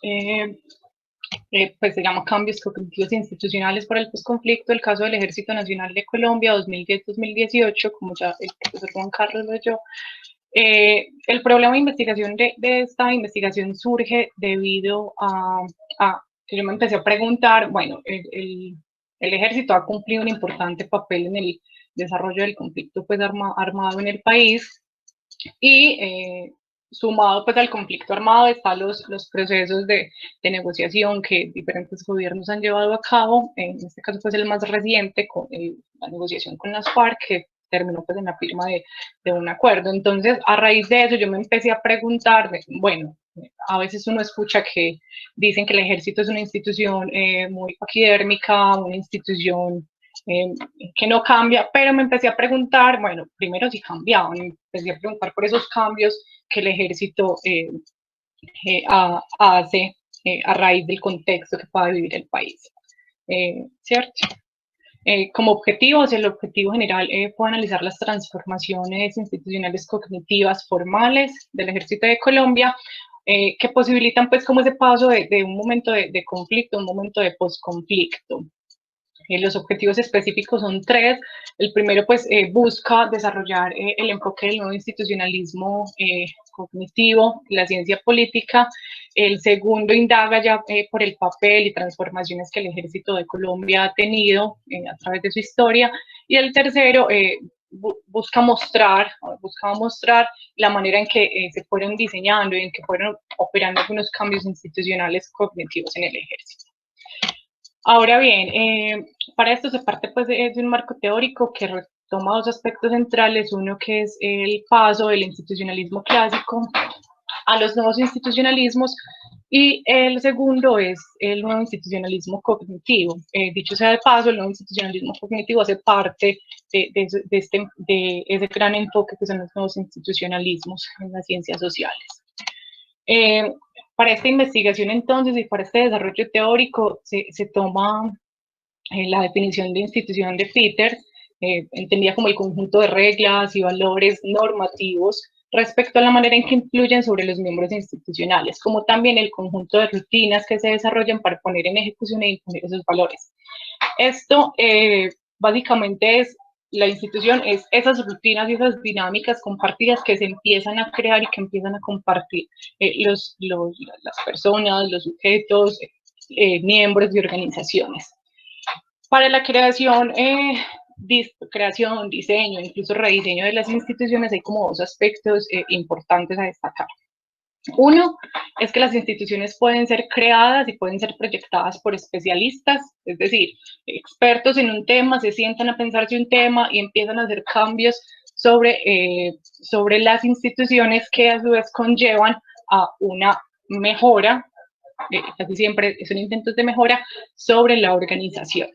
eh, pues se llama Cambios Cognitivos e Institucionales para el Postconflicto, el caso del Ejército Nacional de Colombia 2010-2018, como ya el profesor Juan Carlos lo leyó. El problema de investigación de esta investigación surge debido a que yo me empecé a preguntar, bueno, el ejército ha cumplido un importante papel en el desarrollo del conflicto pues, armado en el país, y sumado pues al conflicto armado están los procesos de negociación que diferentes gobiernos han llevado a cabo. En este caso pues el más reciente con la negociación con las FARC, que terminó pues en la firma de un acuerdo. Entonces, a raíz de eso yo me empecé a preguntar, bueno, a veces uno escucha que dicen que el ejército es una institución muy paquidérmica, una institución que no cambia, pero me empecé a preguntar, bueno, primero si cambiaban, empecé a preguntar por esos cambios que el ejército hace a raíz del contexto que pueda vivir el país, ¿cierto? Como objetivos, el objetivo general fue analizar las transformaciones institucionales cognitivas formales del Ejército de Colombia, que posibilitan pues como ese paso de un momento de conflicto a un momento de posconflicto. Los objetivos específicos son tres. El primero, pues, busca desarrollar el enfoque del nuevo institucionalismo cognitivo, la ciencia política. El segundo, indaga ya por el papel y transformaciones que el Ejército de Colombia ha tenido a través de su historia. Y el tercero, buscaba mostrar la manera en que se fueron diseñando y en que fueron operando algunos cambios institucionales cognitivos en el Ejército. Ahora bien, para esto se parte pues de un marco teórico que retoma dos aspectos centrales, uno que es el paso del institucionalismo clásico a los nuevos institucionalismos, y el segundo es el nuevo institucionalismo cognitivo. Dicho sea de paso, el nuevo institucionalismo cognitivo hace parte de ese gran enfoque que son los nuevos institucionalismos en las ciencias sociales. Para esta investigación entonces y para este desarrollo teórico se toma la definición de institución de Peters, entendida como el conjunto de reglas y valores normativos respecto a la manera en que influyen sobre los miembros institucionales, como también el conjunto de rutinas que se desarrollan para poner en ejecución e imponer esos valores. Esto básicamente es la institución, es esas rutinas y esas dinámicas compartidas que se empiezan a crear y que empiezan a compartir las personas, los sujetos, miembros de organizaciones. Para la creación, diseño, incluso rediseño de las instituciones hay como dos aspectos importantes a destacar. Uno es que las instituciones pueden ser creadas y pueden ser proyectadas por especialistas, es decir, expertos en un tema se sientan a pensar de un tema y empiezan a hacer cambios sobre las instituciones que a su vez conllevan a una mejora, casi siempre son intentos de mejora sobre la organización.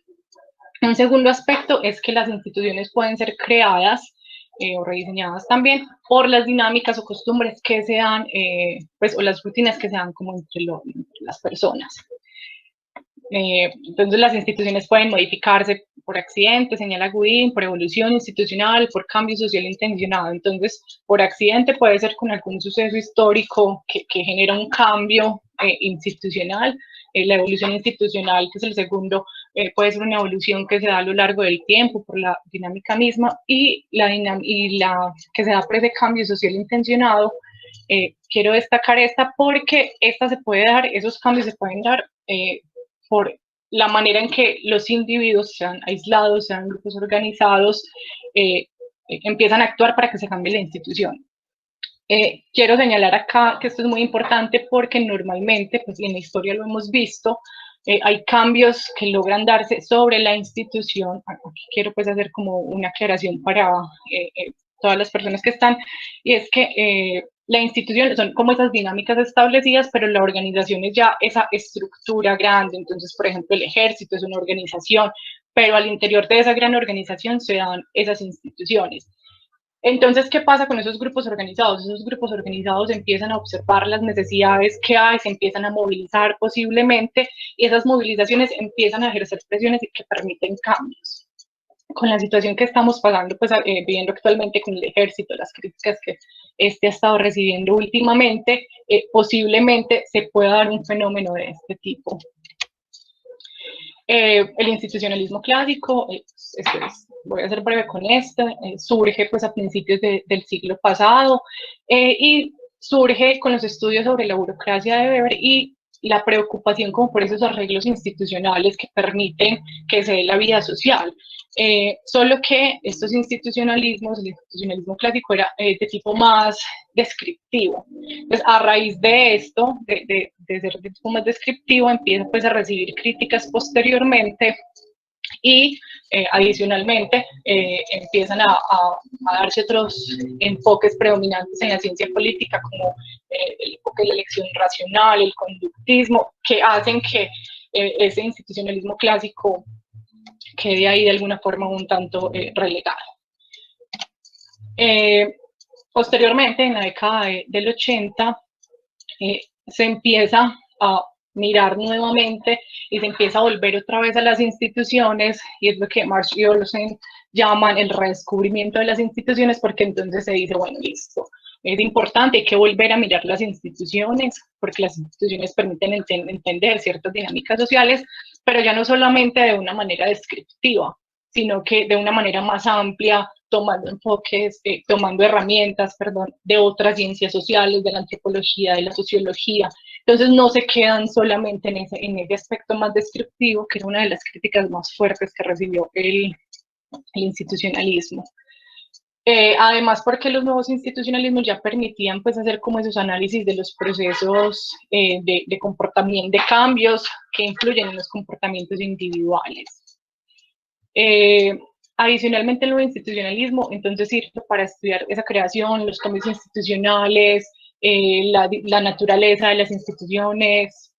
Un segundo aspecto es que las instituciones pueden ser creadas o rediseñadas también por las dinámicas o costumbres que se dan, pues, o las rutinas que se dan como entre las personas. Entonces las instituciones pueden modificarse por accidente, señala Goodin, por evolución institucional, por cambio social intencionado. Entonces, por accidente puede ser con algún suceso histórico que genera un cambio institucional. La evolución institucional, que es el segundo, puede ser una evolución que se da a lo largo del tiempo por la dinámica misma, y la que se da por ese cambio social intencionado. Quiero destacar esta porque esta se puede dar, esos cambios se pueden dar por la manera en que los individuos, sean aislados, sean grupos organizados, empiezan a actuar para que se cambie la institución. Quiero señalar acá que esto es muy importante porque normalmente, pues en la historia lo hemos visto, hay cambios que logran darse sobre la institución. Aquí quiero pues hacer como una aclaración para todas las personas que están, y es que la institución son como esas dinámicas establecidas, pero la organización es ya esa estructura grande. Entonces, por ejemplo, el ejército es una organización, pero al interior de esa gran organización se dan esas instituciones. Entonces, ¿qué pasa con esos grupos organizados? Esos grupos organizados empiezan a observar las necesidades que hay, se empiezan a movilizar posiblemente, y esas movilizaciones empiezan a ejercer presiones que permiten cambios. con la situación que estamos pasando, pues viviendo actualmente con el ejército, las críticas que este ha estado recibiendo últimamente, posiblemente se pueda dar un fenómeno de este tipo. El institucionalismo clásico, voy a ser breve con esto, surge pues a principios del siglo pasado y surge con los estudios sobre la burocracia de Weber y la preocupación como por esos arreglos institucionales que permiten que se dé la vida social. Solo que estos institucionalismos, el institucionalismo clásico era de tipo más descriptivo. Entonces, a raíz de esto, de ser de tipo más descriptivo, empieza pues a recibir críticas posteriormente y adicionalmente empiezan a darse otros enfoques predominantes en la ciencia política como el enfoque de la elección racional, el conductismo, que hacen que ese institucionalismo clásico quede ahí de alguna forma un tanto relegado. Posteriormente, en la década del 80, se empieza a mirar nuevamente y se empieza a volver otra vez a las instituciones, y es lo que Marsh y Olsen llaman el redescubrimiento de las instituciones, porque entonces se dice, bueno, listo, es importante, hay que volver a mirar las instituciones, porque las instituciones permiten entender ciertas dinámicas sociales, pero ya no solamente de una manera descriptiva, sino que de una manera más amplia, tomando enfoques, tomando herramientas, perdón, de otras ciencias sociales, de la antropología, de la sociología. Entonces no se quedan solamente en ese aspecto más descriptivo, que era una de las críticas más fuertes que recibió el institucionalismo. Además, porque los nuevos institucionalismos ya permitían pues hacer como esos análisis de los procesos de comportamiento, de cambios que influyen en los comportamientos individuales. Adicionalmente, el nuevo institucionalismo entonces sirve para estudiar esa creación, los cambios institucionales, la naturaleza de las instituciones,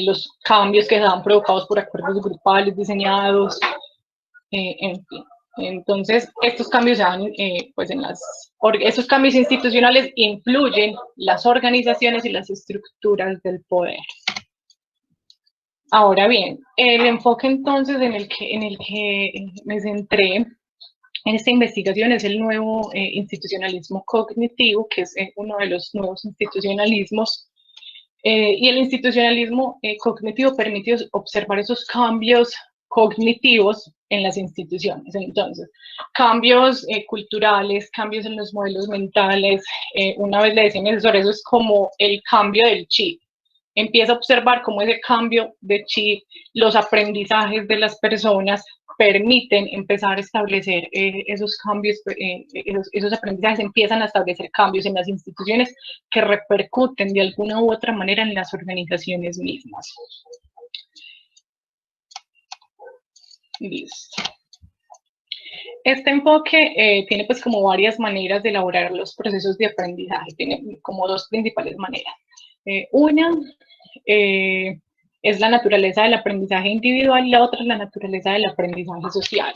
los cambios que se dan provocados por acuerdos grupales diseñados, en fin. Entonces, estos cambios se dan, pues estos cambios institucionales influyen las organizaciones y las estructuras del poder. Ahora bien, el enfoque entonces en el que me centré en esta investigación es el nuevo institucionalismo cognitivo, que es uno de los nuevos institucionalismos. Y el institucionalismo cognitivo permite observar esos cambios cognitivos en las instituciones. Entonces, cambios culturales, cambios en los modelos mentales. Una vez le decía a mi asesor, eso es como el cambio del chip. Empieza a observar cómo ese cambio de chip, los aprendizajes de las personas permiten empezar a establecer esos cambios, esos aprendizajes empiezan a establecer cambios en las instituciones que repercuten de alguna u otra manera en las organizaciones mismas. Listo. Este enfoque tiene pues como varias maneras de elaborar los procesos de aprendizaje, tiene como dos principales maneras. Una es la naturaleza del aprendizaje individual y la otra es la naturaleza del aprendizaje social.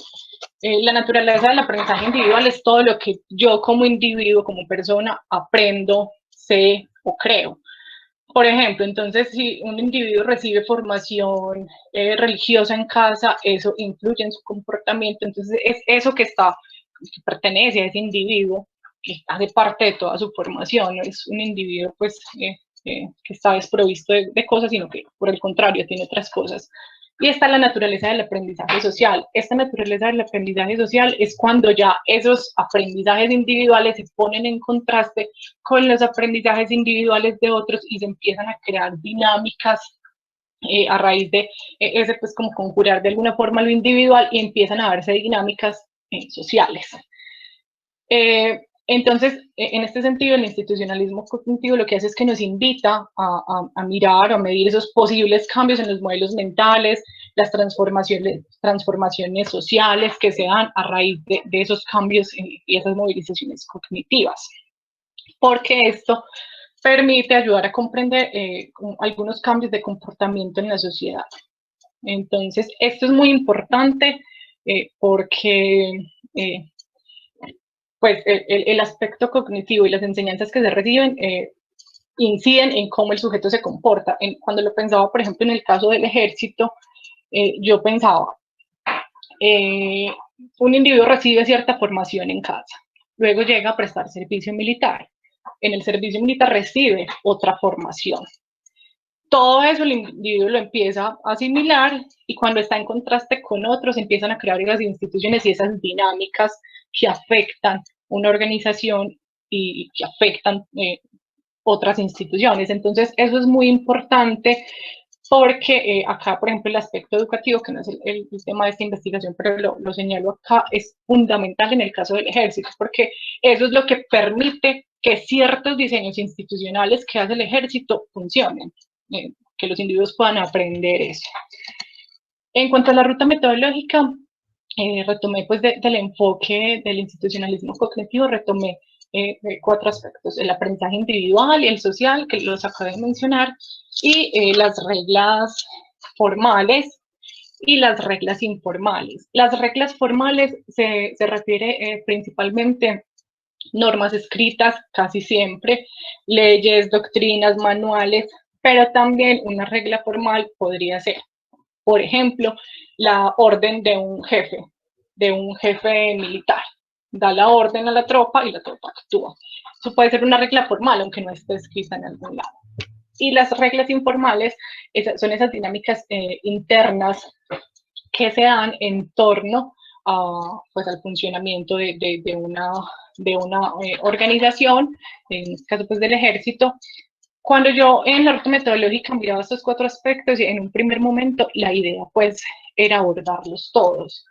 La naturaleza del aprendizaje individual es todo lo que yo como individuo, como persona, aprendo, sé o creo. Por ejemplo, entonces, si un individuo recibe formación religiosa en casa, eso influye en su comportamiento. Entonces, es eso que pertenece a ese individuo, que hace parte de toda su formación. No es un individuo, pues, que está desprovisto de cosas, sino que, por el contrario, tiene otras cosas. Y está la naturaleza del aprendizaje social. Esta naturaleza del aprendizaje social es cuando ya esos aprendizajes individuales se ponen en contraste con los aprendizajes individuales de otros y se empiezan a crear dinámicas a raíz de ese, pues como conjurar de alguna forma lo individual y empiezan a verse dinámicas sociales. Entonces, en este sentido, el institucionalismo cognitivo lo que hace es que nos invita a mirar o a medir esos posibles cambios en los modelos mentales, las transformaciones sociales que se dan a raíz de esos cambios y esas movilizaciones cognitivas. Porque esto permite ayudar a comprender algunos cambios de comportamiento en la sociedad. Entonces, esto es muy importante porque pues el aspecto cognitivo y las enseñanzas que se reciben inciden en cómo el sujeto se comporta. Cuando lo pensaba, por ejemplo, en el caso del ejército, yo pensaba, un individuo recibe cierta formación en casa, luego llega a prestar servicio militar. En el servicio militar recibe otra formación. Todo eso el individuo lo empieza a asimilar y cuando está en contraste con otros empiezan a crear esas instituciones y esas dinámicas que afectan una organización y que afectan otras instituciones. Entonces, eso es muy importante porque acá, por ejemplo, el aspecto educativo, que no es el tema de esta investigación, pero lo señalo acá, es fundamental en el caso del ejército, porque eso es lo que permite que ciertos diseños institucionales que hace el ejército funcionen, que los individuos puedan aprender eso. En cuanto a la ruta metodológica, retomé pues del enfoque del institucionalismo cognitivo, retomé 4 aspectos: el aprendizaje individual y el social, que los acabo de mencionar, y las reglas formales y las reglas informales. Las reglas formales se refiere principalmente normas escritas, casi siempre, leyes, doctrinas, manuales, pero también una regla formal podría ser, por ejemplo, la orden de un jefe militar. Da la orden a la tropa y la tropa actúa. Eso puede ser una regla formal, aunque no esté escrita en algún lado. Y las reglas informales son esas dinámicas internas que se dan en torno pues, al funcionamiento de una organización, en este caso pues del ejército. Cuando yo en la ruta metodológica miraba estos 4 aspectos, y en un primer momento la idea pues era abordarlos todos,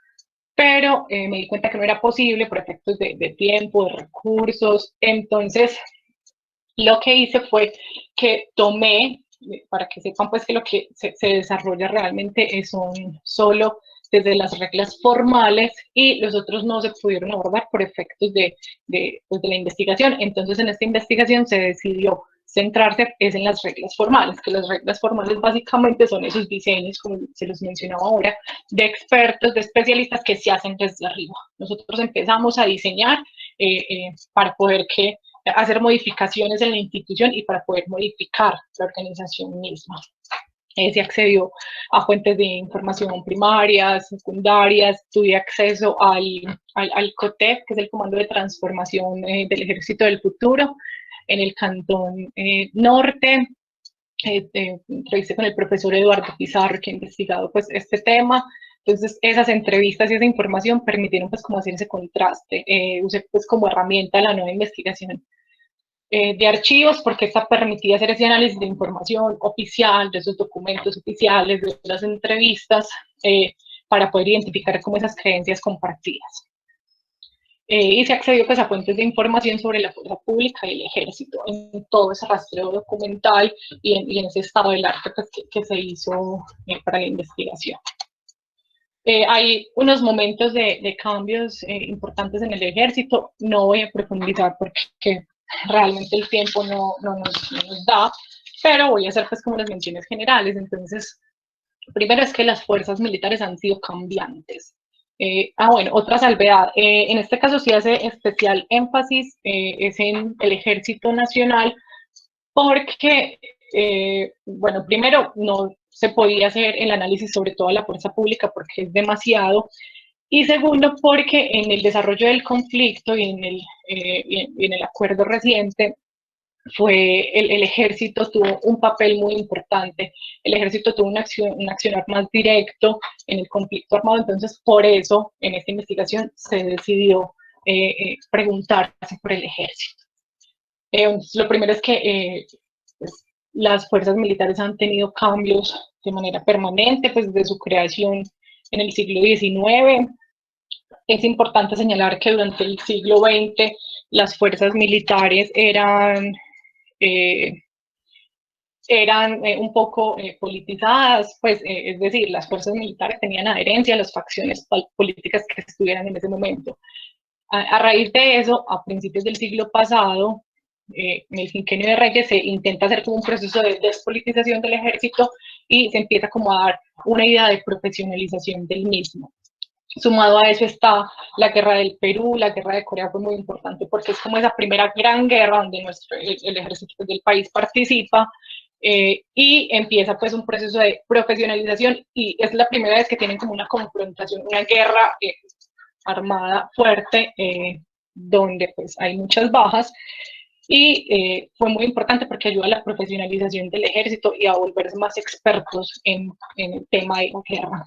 pero me di cuenta que no era posible por efectos de tiempo, de recursos. Entonces lo que hice fue que tomé, para que sepan pues que lo que se desarrolla realmente son solo desde las reglas formales y los otros no se pudieron abordar por efectos pues de la investigación. Entonces en esta investigación se decidió centrarse es en las reglas formales, que las reglas formales básicamente son esos diseños, como se los mencionaba ahora, de expertos, de especialistas que se hacen desde arriba. Nosotros empezamos a diseñar para poder hacer modificaciones en la institución y para poder modificar la organización misma. Se accedió a fuentes de información primarias, secundarias, tuve acceso al COTEF, que es el Comando de Transformación del Ejército del Futuro, en el Cantón Norte. Entrevisté con el profesor Eduardo Pizarro, que ha investigado pues este tema. Entonces, esas entrevistas y esa información permitieron pues como hacer ese contraste. Usé pues como herramienta la nueva investigación de archivos, porque esta permitía hacer ese análisis de información oficial, de esos documentos oficiales, de las entrevistas, para poder identificar como esas creencias compartidas. Y se accedió pues a fuentes de información sobre la fuerza pública y el ejército, en todo ese rastreo documental y en ese estado del arte pues, que se hizo para la investigación. Hay unos momentos de cambios importantes en el ejército, no voy a profundizar porque realmente el tiempo no nos da, pero voy a hacer pues como las menciones generales. Entonces, primero es que las fuerzas militares han sido cambiantes. Bueno, otra salvedad, en este caso sí hace especial énfasis, es en el Ejército Nacional, porque, bueno, primero no se podía hacer el análisis sobre toda la fuerza pública porque es demasiado, y segundo porque en el desarrollo del conflicto y en el acuerdo reciente el ejército tuvo un papel muy importante, el ejército tuvo un accionar más directo en el conflicto armado. Entonces por eso en esta investigación se decidió preguntarse por el ejército. Lo primero es que pues, las fuerzas militares han tenido cambios de manera permanente, pues desde su creación en el siglo XIX. Es importante señalar que durante el siglo XX las fuerzas militares eran un poco politizadas, pues es decir, las fuerzas militares tenían adherencia a las facciones políticas que estuvieran en ese momento. A raíz de eso, a principios del siglo pasado, en el quinquenio de Reyes se intenta hacer como un proceso de despolitización del ejército y se empieza como a dar una idea de profesionalización del mismo. Sumado a eso está la guerra del Perú, la guerra de Corea fue muy importante porque es como esa primera gran guerra donde el ejército del país participa, y empieza pues un proceso de profesionalización y es la primera vez que tienen como una confrontación, una guerra armada fuerte, donde pues hay muchas bajas, y fue muy importante porque ayuda a la profesionalización del ejército y a volverse más expertos en el tema de la guerra.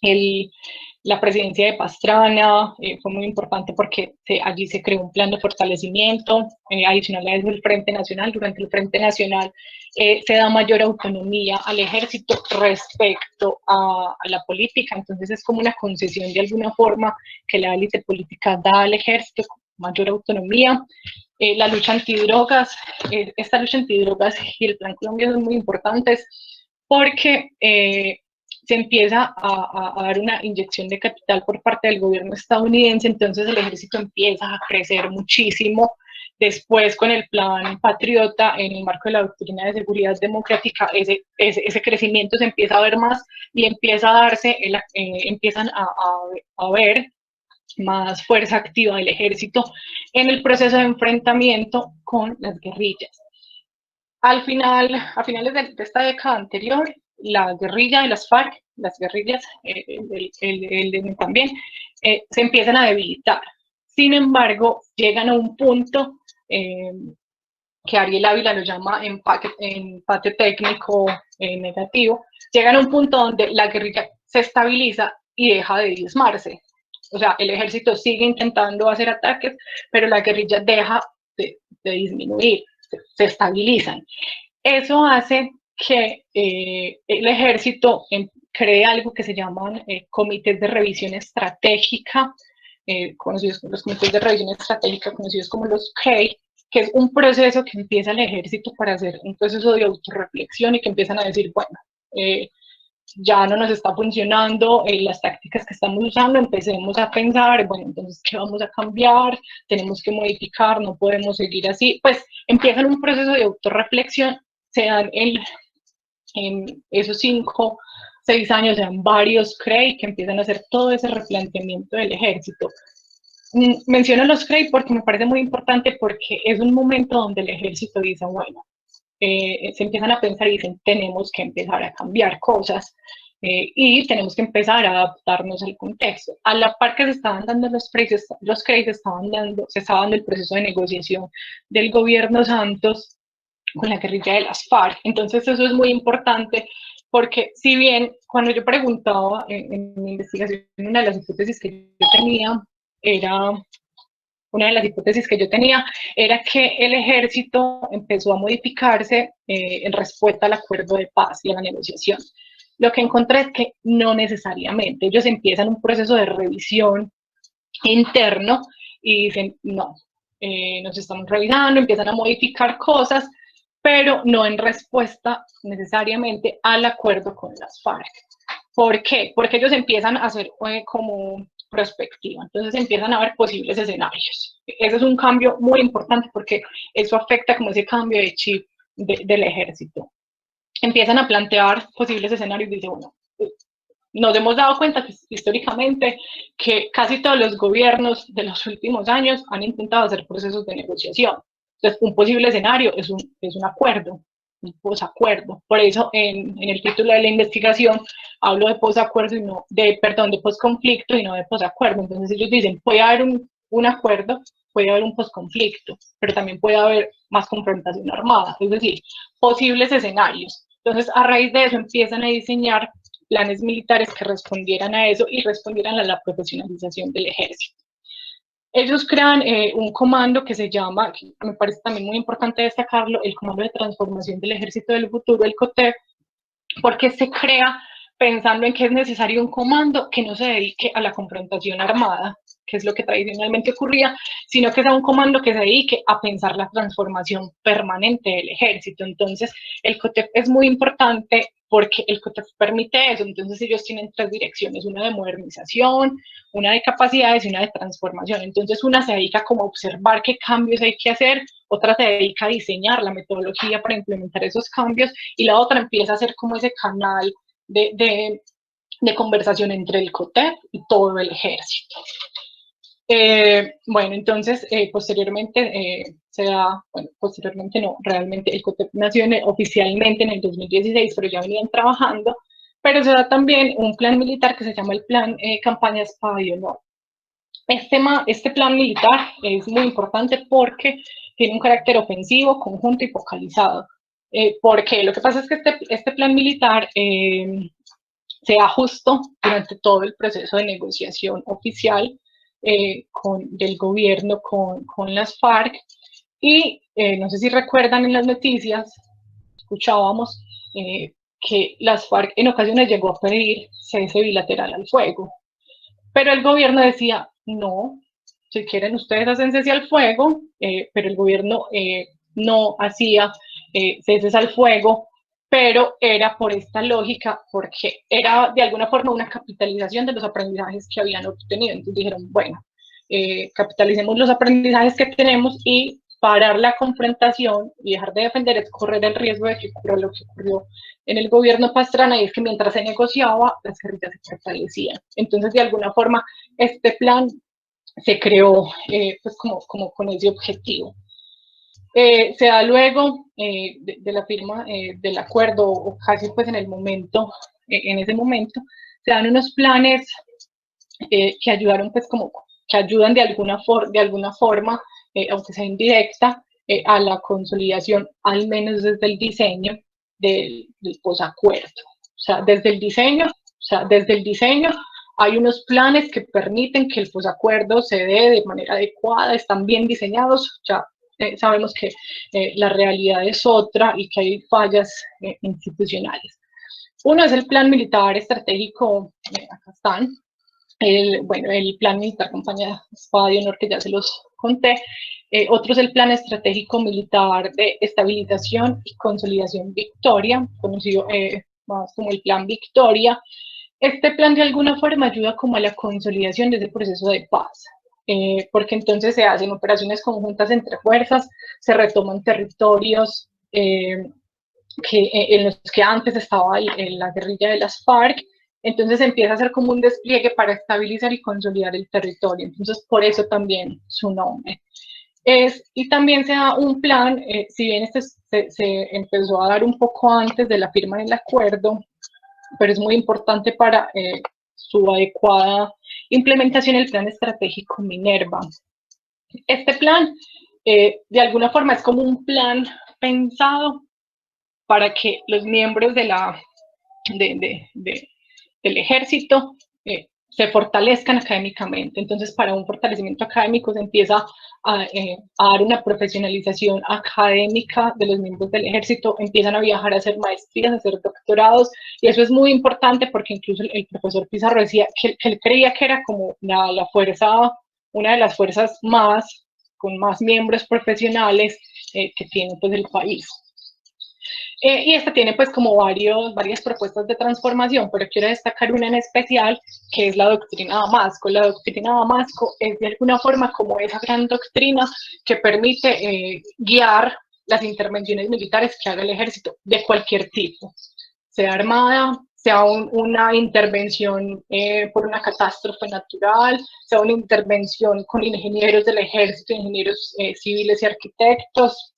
El, la presidencia de Pastrana fue muy importante porque allí se creó un plan de fortalecimiento, adicional a eso el Frente Nacional. Durante el Frente Nacional se da mayor autonomía al ejército respecto a la política, entonces es como una concesión de alguna forma que la élite política da al ejército, mayor autonomía. La lucha antidrogas, esta lucha antidrogas y el Plan Colombia son muy importantes porque se empieza a dar una inyección de capital por parte del gobierno estadounidense, entonces el ejército empieza a crecer muchísimo. Después, con el Plan Patriota, en el marco de la doctrina de seguridad democrática, ese crecimiento se empieza a ver más y empieza a darse, empiezan a ver más fuerza activa del ejército en el proceso de enfrentamiento con las guerrillas. A finales de esta década anterior, la guerrilla de las FARC, las guerrillas también, se empiezan a debilitar. Sin embargo, llegan a un punto que Ariel Ávila lo llama empate técnico negativo, llegan a un punto donde la guerrilla se estabiliza y deja de diezmarse. O sea, el ejército sigue intentando hacer ataques, pero la guerrilla deja de disminuir, se estabilizan. Eso hace que el ejército cree algo que se llaman comités de revisión estratégica, conocidos como los comités de revisión estratégica, conocidos como los CREI, que es un proceso que empieza el ejército para hacer un proceso de autorreflexión y que empiezan a decir, bueno, ya no nos está funcionando las tácticas que estamos usando, empecemos a pensar, bueno, entonces, ¿qué vamos a cambiar? Tenemos que modificar, no podemos seguir así. Pues empiezan un proceso de autorreflexión, se dan en esos 5, 6 años, se dan varios CREI que empiezan a hacer todo ese replanteamiento del ejército. Menciono los CREI porque me parece muy importante porque es un momento donde el ejército dice, bueno, se empiezan a pensar y dicen, tenemos que empezar a cambiar cosas y tenemos que empezar a adaptarnos al contexto. A la par que se estaban dando los CREI, se estaba dando el proceso de negociación del gobierno Santos con la guerrilla de las FARC. Entonces eso es muy importante porque si bien cuando yo preguntaba en mi investigación, una de las hipótesis que yo tenía era que el ejército empezó a modificarse en respuesta al acuerdo de paz y a la negociación. Lo que encontré es que no necesariamente. Ellos empiezan un proceso de revisión interno y dicen, no, nos estamos revisando, empiezan a modificar cosas, pero no en respuesta necesariamente al acuerdo con las FARC. ¿Por qué? Porque ellos empiezan a hacer como prospectiva, entonces empiezan a ver posibles escenarios. Ese es un cambio muy importante porque eso afecta como ese cambio de chip del ejército. Empiezan a plantear posibles escenarios y dicen, bueno, nos hemos dado cuenta que históricamente que casi todos los gobiernos de los últimos años han intentado hacer procesos de negociación. Entonces, un posible escenario es un acuerdo, un posacuerdo. Por eso, en el título de la investigación hablo de posacuerdo y no de posconflicto y no de posacuerdo. Entonces, ellos dicen, puede haber un acuerdo, puede haber un posconflicto, pero también puede haber más confrontación armada, es decir, posibles escenarios. Entonces, a raíz de eso empiezan a diseñar planes militares que respondieran a eso y respondieran a la profesionalización del ejército. Ellos crean un comando que se llama, que me parece también muy importante destacarlo, el Comando de Transformación del Ejército del Futuro, el COTEF, porque se crea pensando en que es necesario un comando que no se dedique a la confrontación armada, que es lo que tradicionalmente ocurría, sino que sea un comando que se dedique a pensar la transformación permanente del ejército. Entonces, el COTEF es muy importante porque el COTEF permite eso. Entonces, ellos tienen 3 direcciones, una de modernización, una de capacidades y una de transformación. Entonces, una se dedica como a observar qué cambios hay que hacer, otra se dedica a diseñar la metodología para implementar esos cambios y la otra empieza a ser como ese canal de conversación entre el COTEF y todo el ejército. Bueno, entonces, posteriormente posteriormente no, realmente el COTEF nació oficialmente en el 2016, pero ya venían trabajando, pero se da también un plan militar que se llama el Plan Campaña Espada y Honor. Este plan militar es muy importante porque tiene un carácter ofensivo, conjunto y focalizado. Porque lo que pasa es que este plan militar se ajustó durante todo el proceso de negociación oficial del gobierno con las FARC y no sé si recuerdan en las noticias, escuchábamos que las FARC en ocasiones llegó a pedir cese bilateral al fuego, pero el gobierno decía, no, si quieren ustedes hacen cese al fuego, pero el gobierno no hacía ceses al fuego, pero era por esta lógica, porque era de alguna forma una capitalización de los aprendizajes que habían obtenido. Entonces dijeron, bueno, capitalicemos los aprendizajes que tenemos y parar la confrontación y dejar de defender es correr el riesgo de que ocurra lo que ocurrió en el gobierno Pastrana, y es que mientras se negociaba, las guerrillas se fortalecían. Entonces, de alguna forma, este plan se creó pues como con ese objetivo. Se da luego de la firma del acuerdo, o casi pues en el momento, en ese momento, se dan unos planes que ayudaron pues como, que ayudan de alguna forma, aunque sea indirecta, a la consolidación, al menos desde el diseño del posacuerdo. O sea, desde el diseño hay unos planes que permiten que el posacuerdo se dé de manera adecuada, están bien diseñados, ya sabemos que la realidad es otra y que hay fallas institucionales. Uno es el plan militar estratégico, acá están, el plan militar campaña Espada de Honor, que ya se los conté. Otro es el plan estratégico militar de estabilización y consolidación Victoria, conocido más como el plan Victoria. Este plan de alguna forma ayuda como a la consolidación de ese proceso de paz, porque entonces se hacen operaciones conjuntas entre fuerzas, se retoman territorios en los que antes estaba la guerrilla de las FARC. Entonces empieza a ser como un despliegue para estabilizar y consolidar el territorio. Entonces, por eso también su nombre. Y también se da un plan, si bien este se empezó a dar un poco antes de la firma del acuerdo, pero es muy importante para su adecuada implementación, el plan estratégico Minerva. Este plan, de alguna forma, es como un plan pensado para que los miembros del ejército se fortalezcan académicamente. Entonces, para un fortalecimiento académico se empieza a dar una profesionalización académica de los miembros del ejército, empiezan a viajar a hacer maestrías, a hacer doctorados, y eso es muy importante porque incluso el profesor Pizarro decía que él creía que era como la fuerza, una de las fuerzas con más miembros profesionales que tiene pues el país. Y esta tiene pues como varias propuestas de transformación, pero quiero destacar una en especial, que es la doctrina Damasco. La doctrina Damasco es de alguna forma como esa gran doctrina que permite guiar las intervenciones militares que haga el ejército de cualquier tipo, sea armada, sea una intervención por una catástrofe natural, sea una intervención con ingenieros del ejército, ingenieros civiles y arquitectos.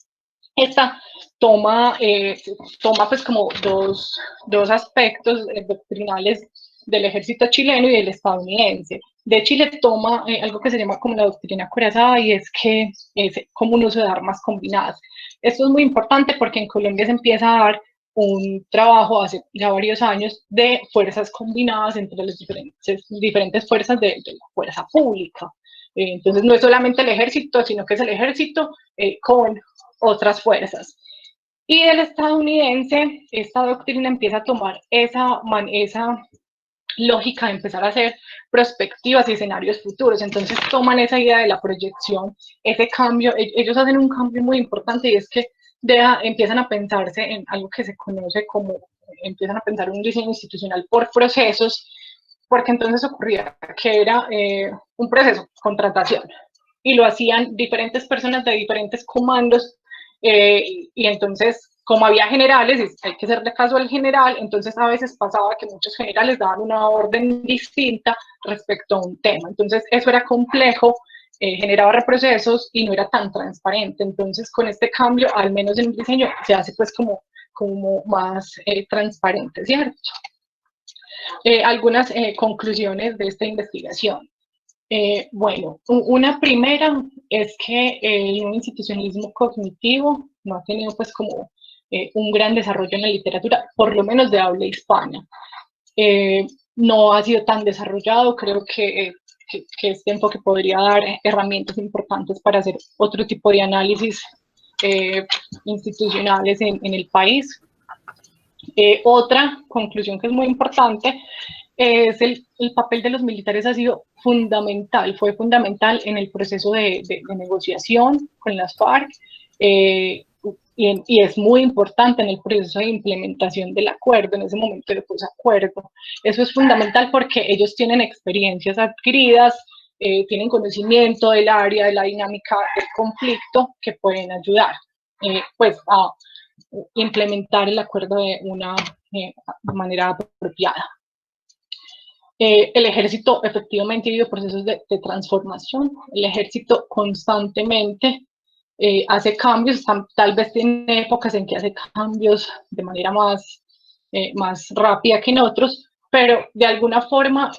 Esta toma pues como dos aspectos doctrinales del ejército chileno y del estadounidense. De Chile toma algo que se llama como la doctrina corazada, y es que es como un uso de armas combinadas. Esto es muy importante porque en Colombia se empieza a dar un trabajo hace ya varios años de fuerzas combinadas entre las diferentes fuerzas de la fuerza pública. Entonces no es solamente el ejército, sino que es el ejército con otras fuerzas. Y el estadounidense, esta doctrina empieza a tomar esa lógica de empezar a hacer perspectivas y escenarios futuros. Entonces toman esa idea de la proyección, ese cambio, ellos hacen un cambio muy importante, y es que empiezan a pensarse en algo que se conoce como, empiezan a pensar un diseño institucional por procesos, porque entonces ocurría que era un proceso, contratación, y lo hacían diferentes personas de diferentes comandos, y entonces, como había generales, y hay que hacerle caso al general, entonces a veces pasaba que muchos generales daban una orden distinta respecto a un tema. Entonces, eso era complejo, generaba reprocesos y no era tan transparente. Entonces, con este cambio, al menos en el diseño, se hace pues como más transparente, ¿cierto? Algunas conclusiones de esta investigación. Bueno, una primera es que el institucionalismo cognitivo no ha tenido pues como un gran desarrollo en la literatura, por lo menos de habla hispana. No ha sido tan desarrollado, creo que este enfoque podría dar herramientas importantes para hacer otro tipo de análisis institucionales en el país. Otra conclusión que es muy importante es el papel de los militares ha sido fundamental, fue fundamental en el proceso de negociación con las FARC y es muy importante en el proceso de implementación del acuerdo, en ese momento de posacuerdo. Eso es fundamental porque ellos tienen experiencias adquiridas, tienen conocimiento del área, de la dinámica del conflicto que pueden ayudar pues a implementar el acuerdo de una manera apropiada. El ejército efectivamente vive procesos de transformación, el ejército constantemente hace cambios, tal vez tiene épocas en que hace cambios de manera más rápida que en otros, pero de alguna forma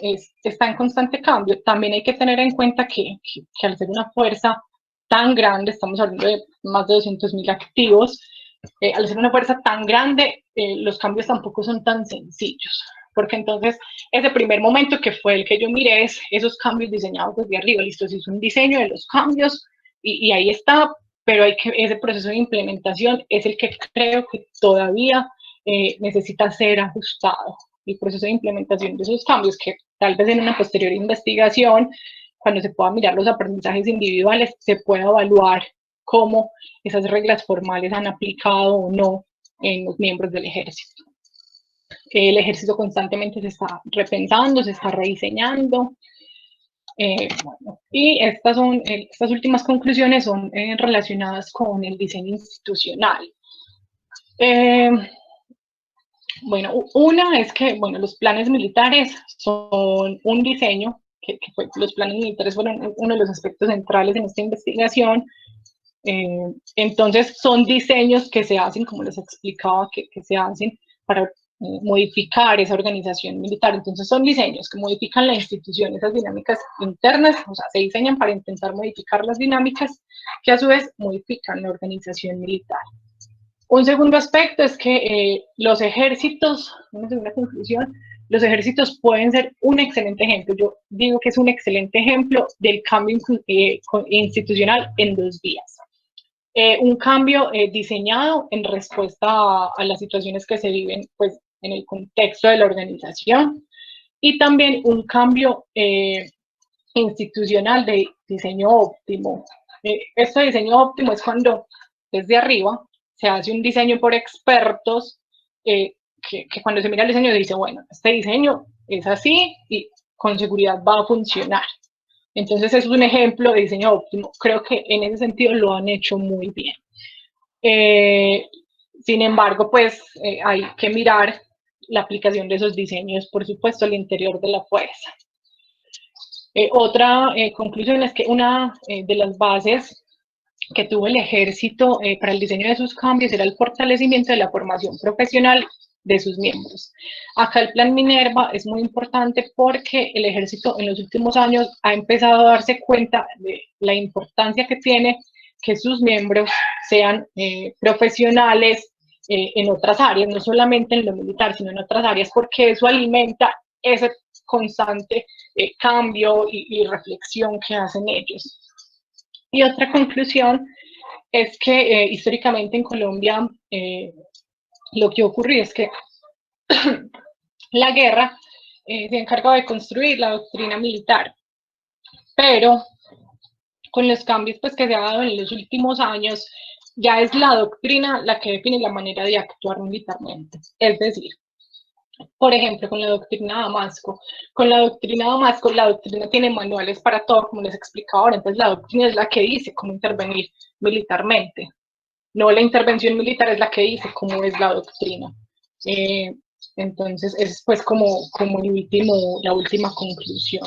está en constante cambio. También hay que tener en cuenta que al ser una fuerza tan grande, estamos hablando de más de 200.000 activos, al ser una fuerza tan grande, los cambios tampoco son tan sencillos, porque entonces ese primer momento que fue el que yo miré es esos cambios diseñados desde arriba, listo, se hizo un diseño de los cambios y ahí está, pero ese proceso de implementación es el que creo que todavía necesita ser ajustado, el proceso de implementación de esos cambios, que tal vez en una posterior investigación, cuando se puedan mirar los aprendizajes individuales, se pueda evaluar cómo esas reglas formales han aplicado o no en los miembros del ejército. El ejército constantemente se está repensando, se está rediseñando. Bueno, y estas últimas conclusiones son relacionadas con el diseño institucional. Bueno, una es que bueno, los planes militares son un diseño, los planes militares fueron uno de los aspectos centrales en esta investigación. Entonces son diseños que se hacen, como les explicaba, que se hacen para modificar esa organización militar. Entonces son diseños que modifican la institución, esas dinámicas internas, o sea, se diseñan para intentar modificar las dinámicas que a su vez modifican la organización militar. Un segundo aspecto es que los ejércitos, una segunda conclusión, los ejércitos pueden ser un excelente ejemplo. Yo digo que es un excelente ejemplo del cambio institucional en 2 vías. Un cambio diseñado en respuesta a las situaciones que se viven pues, en el contexto de la organización y también un cambio institucional de diseño óptimo. Este diseño óptimo es cuando desde arriba se hace un diseño por expertos que cuando se mira el diseño dice, bueno, este diseño es así y con seguridad va a funcionar. Entonces, eso es un ejemplo de diseño óptimo. Creo que en ese sentido lo han hecho muy bien. Sin embargo, pues hay que mirar la aplicación de esos diseños, por supuesto, al interior de la fuerza. Otra conclusión es que una de las bases que tuvo el ejército para el diseño de sus cambios era el fortalecimiento de la formación profesional de sus miembros. Acá el plan Minerva es muy importante porque el ejército en los últimos años ha empezado a darse cuenta de la importancia que tiene que sus miembros sean profesionales en otras áreas, no solamente en lo militar, sino en otras áreas, porque eso alimenta ese constante cambio y reflexión que hacen ellos. Y otra conclusión es que históricamente en Colombia lo que ocurrió es que la guerra se encargó de construir la doctrina militar, pero con los cambios pues, que se ha dado en los últimos años, ya es la doctrina la que define la manera de actuar militarmente. Es decir, por ejemplo, con la doctrina Damasco. Con la doctrina Damasco, la doctrina tiene manuales para todo, como les explicaba ahora. Entonces, la doctrina es la que dice cómo intervenir militarmente. No la intervención militar es la que dice cómo es la doctrina. Entonces, es pues como la última conclusión.